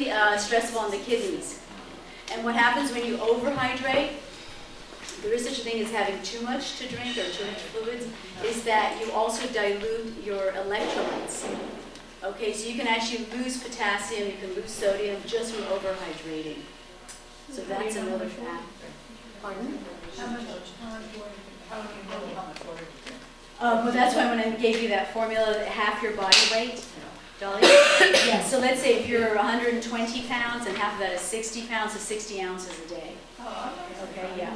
very stressful on the kidneys. And what happens when you overhydrate, there is such a thing as having too much to drink or too much fluids, is that you also dilute your electrolytes. Okay, so you can actually lose potassium, you can lose sodium just from overhydrating. So that's another factor. Pardon? How much water do you drink? Well, that's why when I gave you that formula, half your body weight, Dolly. Yeah, so let's say if you're 120 pounds and half of that is 60 pounds, so 60 ounces a day. Okay, yeah.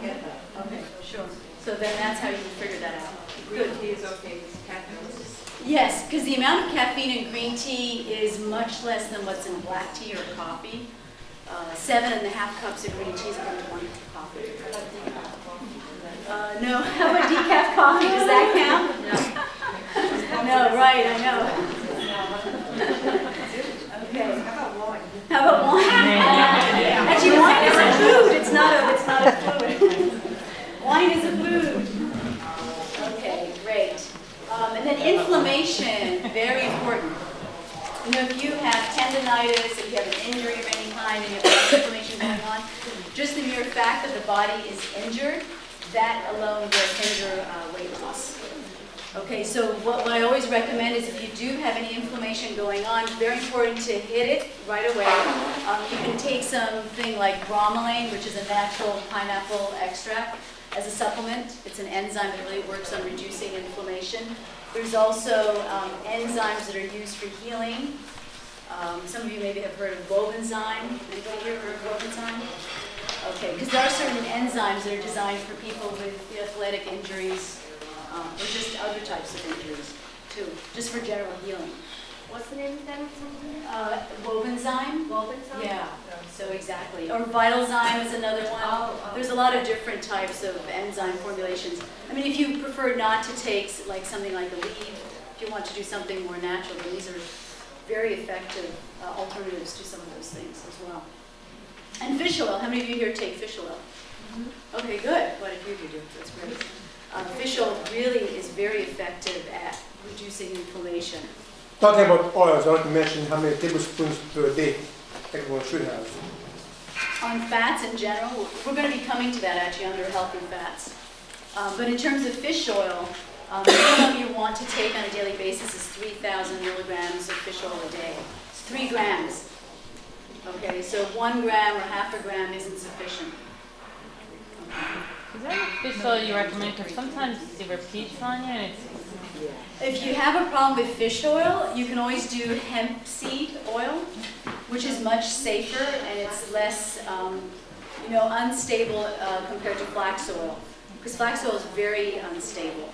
Okay, sure. So then that's how you figure that out. Green tea is okay with caffeine. Yes, because the amount of caffeine in green tea is much less than what's in black tea or coffee. 7.5 cups of green tea is about 1 cup of coffee. No, how about decaf coffee? Does that count? No, right, I know. Okay. How about wine? How about wine? Actually, wine is a food. It's not a fluid. Wine is a food. Okay, great. And then inflammation, very important. You know, if you have tendinitis, if you have an injury of any kind, and you have inflammation going on, just the mere fact that the body is injured, that alone will hinder weight loss. Okay, so what I always recommend is if you do have any inflammation going on, very important to hit it right away. You can take something like bromelain, which is a natural pineapple extract, as a supplement. It's an enzyme that really works on reducing inflammation. There's also enzymes that are used for healing. Some of you maybe have heard of Bobenzyme. Anybody here heard of Bobenzyme? Okay, because there are certain enzymes that are designed for people with athletic injuries or just other types of injuries too, just for general healing. What's the name of that? Bobenzyme. Bobenzyme? Yeah, so exactly. Or Vitalzyme is another one. There's a lot of different types of enzyme formulations. I mean, if you prefer not to take like something like Aleve, if you want to do something more natural, then these are very effective alternatives to some of those things as well. And fish oil. How many of you here take fish oil? Mm-hmm. Okay, good. Quite a few of you do. That's great. Fish oil really is very effective at reducing inflammation. Talking about oils, I want to mention how many tablespoons per day everyone should have. On fats in general, we're going to be coming to that actually under healthy fats. But in terms of fish oil, the minimum you want to take on a daily basis is 3,000 milligrams of fish oil a day. It's 3 grams. Okay, so 1 gram or half a gram isn't sufficient. Okay. Is there any fish oil you recommend? Because sometimes it repeats on you and it's... If you have a problem with fish oil, you can always do hemp seed oil, which is much safer and it's less, unstable compared to flax oil. Because flax oil is very unstable.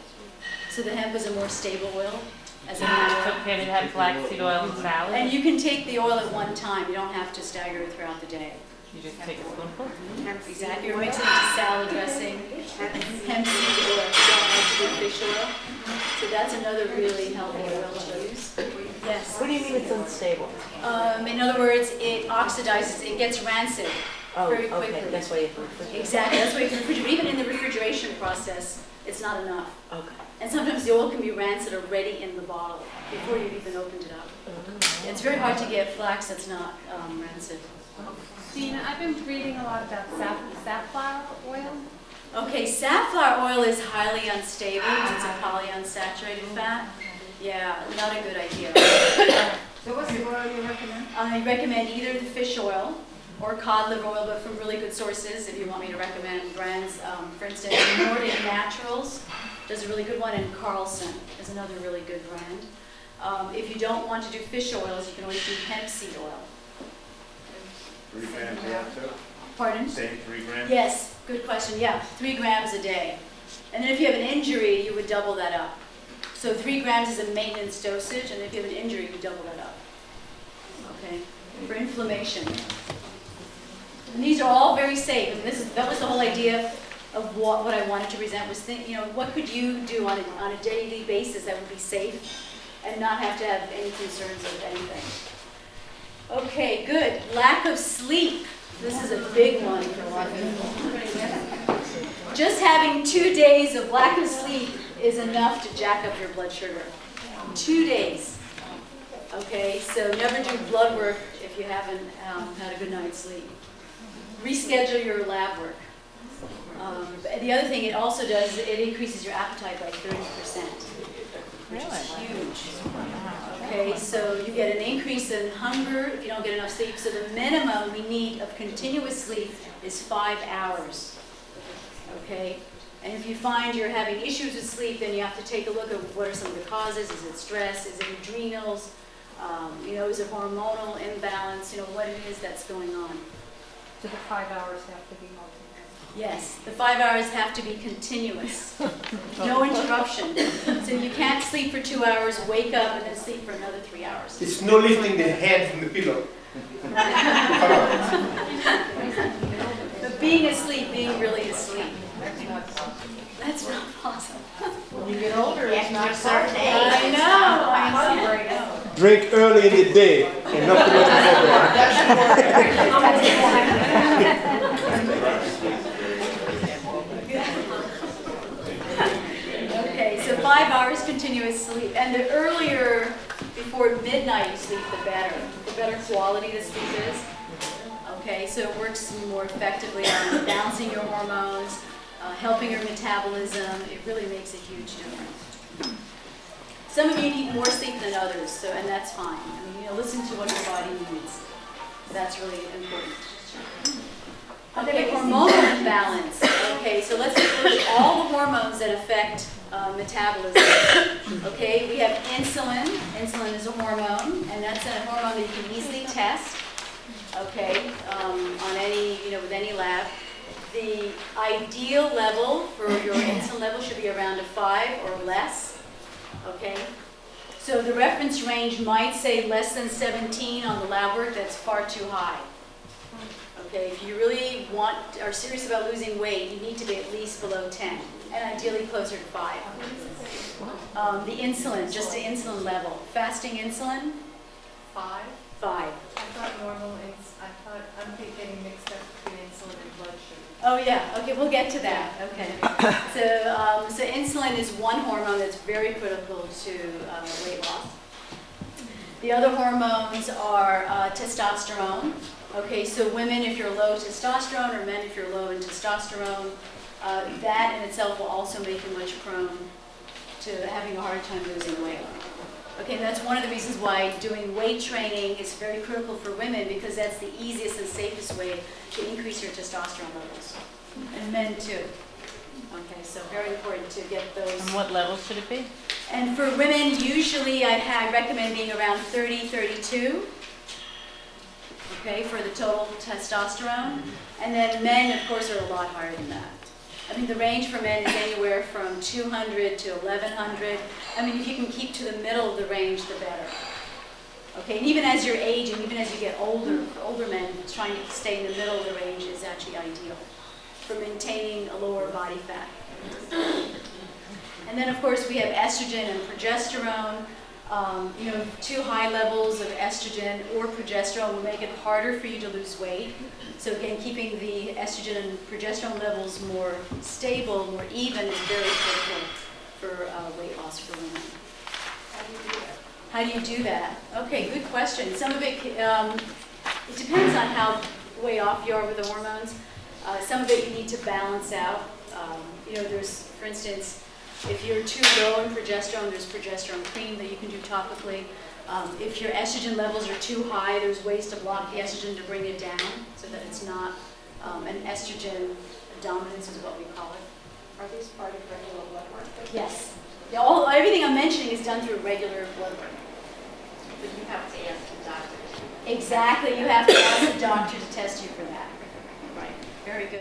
So the hemp is a more stable oil. As it's okay to have flaxseed oil in salad? And you can take the oil at one time. You don't have to stagger it throughout the day. You just take a spoonful? Exactly. You're mixing it into salad dressing. Hemp seed oil. You don't have to do fish oil. So that's another really healthy oil to use. Yes. What do you mean it's unstable? In other words, it oxidizes. It gets rancid very quickly. Okay. That's why you have to refrigerate. Exactly. That's why you can refrigerate. Even in the refrigeration process, it's not enough. Okay. And sometimes the oil can be rancid already in the bottle before you've even opened it up. It's very hard to get flax that's not rancid. Dina, I've been reading a lot about safflower oil. Okay, safflower oil is highly unstable because it's a polyunsaturated fat. Yeah, not a good idea. So what's the oil you recommend? I recommend either the fish oil or cod liver oil, but from really good sources if you want me to recommend brands. For instance, Nordic Naturals does a really good one, and Carlson is another really good brand. If you don't want to do fish oils, you can always do hemp seed oil. 3 grams also? Pardon? Same 3 grams? Yes, good question. Yeah, 3 grams a day. And then if you have an injury, you would double that up. So 3 grams is a maintenance dosage, and if you have an injury, you double that up. Okay, for inflammation. And these are all very safe. And that was the whole idea of what I wanted to present was what could you do on a daily basis that would be safe and not have to have any concerns of anything. Okay, good. Lack of sleep. This is a big one for a lot of people. Just having 2 days of lack of sleep is enough to jack up your blood sugar. 2 days. Okay, so never do blood work if you haven't had a good night's sleep. Reschedule your lab work. The other thing it also does, it increases your appetite by 30%, which is huge. Okay, so you get an increase in hunger if you don't get enough sleep. So the minimum we need of continuous sleep is 5 hours. Okay, and if you find you're having issues with sleep, then you have to take a look at what are some of the causes. Is it stress? Is it adrenals? Is it hormonal imbalance? What it is that's going on. Do the 5 hours have to be multiplied? Yes, the 5 hours have to be continuous. No interruption. So you can't sleep for 2 hours, wake up, and then sleep for another 3 hours. It's no lifting the head from the pillow. But being asleep, being really asleep. That's not possible. When you get older, it's not a certain age. I know. Drink early in the day and not too much Okay, so 5 hours continuous sleep. And the earlier before midnight you sleep, the better. The better quality the sleep is. Okay, so it works more effectively on balancing your hormones, helping your metabolism. It really makes a huge difference. Some of you need more sleep than others, and that's fine. Listen to what your body needs. That's really important. Okay, hormonal imbalance. Okay, so let's look at all the hormones that affect metabolism. Okay, we have insulin. Insulin is a hormone, and that's a hormone that you can easily test. Okay, on any, with any lab. The ideal level for your insulin level should be around a 5 or less. Okay, so the reference range might say less than 17 on the lab work. That's far too high. Okay, if you really are serious about losing weight, you need to be at least below 10, and ideally closer to 5. The insulin, just the insulin level. Fasting insulin, 5? 5. I thought I'm getting mixed up between insulin and blood sugar. Oh yeah, okay, we'll get to that. Okay. So insulin is one hormone that's very critical to weight loss. The other hormones are testosterone. Okay, so women if you're low testosterone, or men if you're low in testosterone, that in itself will also make you much prone to having a hard time losing weight. Okay, and that's one of the reasons why doing weight training is very critical for women, because that's the easiest and safest way to increase your testosterone levels. And men too. Okay, so very important to get those. And what level should it be? And for women, usually I recommend being around 30, 32. Okay, for the total testosterone. And then men, of course, are a lot higher than that. I mean, the range for men is anywhere from 200 to 1100. I mean, if you can keep to the middle of the range, the better. Okay, and even as you're aging, even as you get older, for older men, trying to stay in the middle of the range is actually ideal for maintaining a lower body fat. And then, of course, we have estrogen and progesterone. Too high levels of estrogen or progesterone will make it harder for you to lose weight. So again, keeping the estrogen and progesterone levels more stable, more even is very critical for weight loss for women. How do you do that? Okay, good question. Some of it depends on how way off you are with the hormones. Some of it you need to balance out. There's, for instance, if you're too low in progesterone, there's progesterone cream that you can do topically. If your estrogen levels are too high, there's ways to block the estrogen to bring it down so that it's not an estrogen dominance is what we call it. Are these part of regular blood work? Yes. Yeah, everything I'm mentioning is done through regular blood work. But you have to ask the doctor. Exactly. You have to ask the doctor to test you for that. Right. Very good.